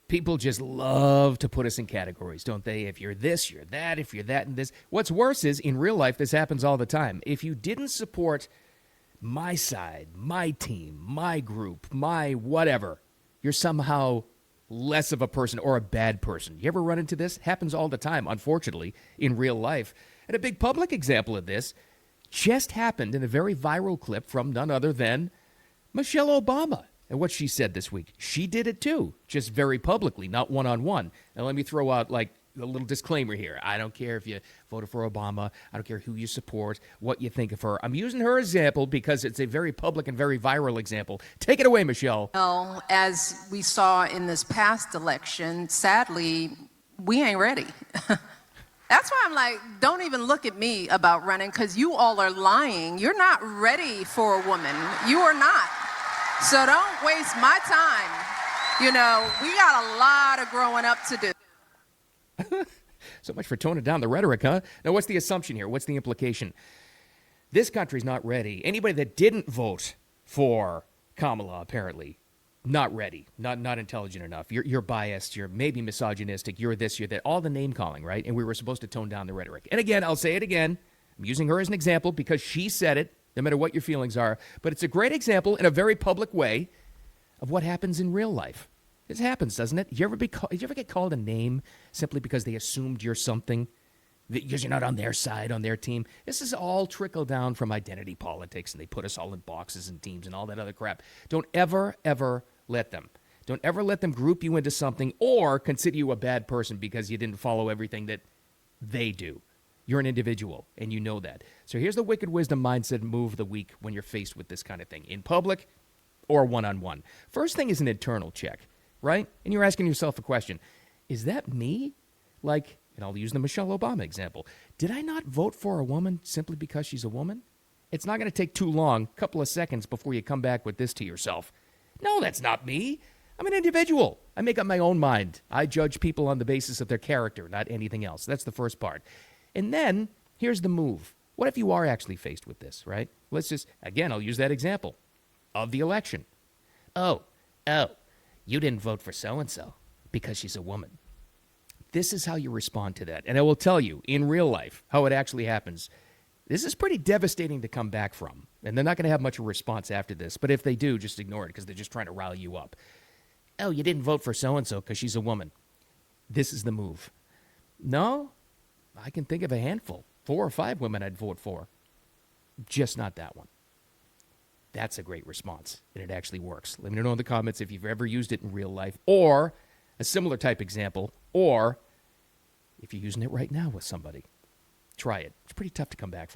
People just love to put us in categories, don't they? If you're this, you're that. If you're that and this. What's worse is, in real life, this happens all the time. If you didn't support my side, my team, my group, my whatever, you're somehow less of a person or a bad person. You ever run into this? Happens all the time, unfortunately, in real life. And a big public example of this just happened in a very viral clip from none other than Michelle Obama. And what she said this week, she did it too, just very publicly, not one-on-one. Now, let me throw out like a little disclaimer here. I don't care if you voted for Obama. I don't care who you support, what you think of her. I'm using her example because it's a very public and very viral example. Take it away, Michelle. Well, as we saw in this past election, sadly, we ain't ready. That's why I'm like, don't even look at me about running, because you all are lying. You're not ready for a woman. You are not. So don't waste my time. You know, we got a lot of growing up to do. So much for toning down the rhetoric, huh? Now, what's the assumption here? What's the implication? This country's not ready. Anybody that didn't vote for Kamala, apparently, not ready, not intelligent enough. You're biased. You're maybe misogynistic. You're this, you're that. All the name calling, right? And we were supposed to tone down the rhetoric. And again, I'll say it again. I'm using her as an example because she said it, no matter what your feelings are. But it's a great example in a very public way of what happens in real life. This happens, doesn't it? You ever get called a name simply because they assumed you're something? Because you're not on their side, on their team? This is all trickled down from identity politics, and they put us all in boxes and teams and all that other crap. Don't ever, ever let them. Don't ever let them group you into something or consider you a bad person because you didn't follow everything that they do. You're an individual, and you know that. So here's the Wicked Wisdom Mindset move of the week when you're faced with this kind of thing, in public or one-on-one. First thing is an internal check, right? And you're asking yourself a question. Is that me? Like, and I'll use the Michelle Obama example. Did I not vote for a woman simply because she's a woman? It's not going to take too long, a couple of seconds, before you come back with this to yourself. No, that's not me. I'm an individual. I make up my own mind. I judge people on the basis of their character, not anything else. That's the first part. And then, here's the move. What if you are actually faced with this, right? Let's just, again, I'll use that example of the election. Oh, you didn't vote for so-and-so because she's a woman. This is how you respond to that. And I will tell you, in real life, how it actually happens. This is pretty devastating to come back from. And they're not going to have much of a response after this. But if they do, just ignore it because they're just trying to rally you up. Oh, you didn't vote for so-and-so because she's a woman. This is the move. No, I can think of a handful. 4 or 5 women I'd vote for. Just not that one. That's a great response, and it actually works. Let me know in the comments if you've ever used it in real life, or a similar type example, or if you're using it right now with somebody. Try it. It's pretty tough to come back from.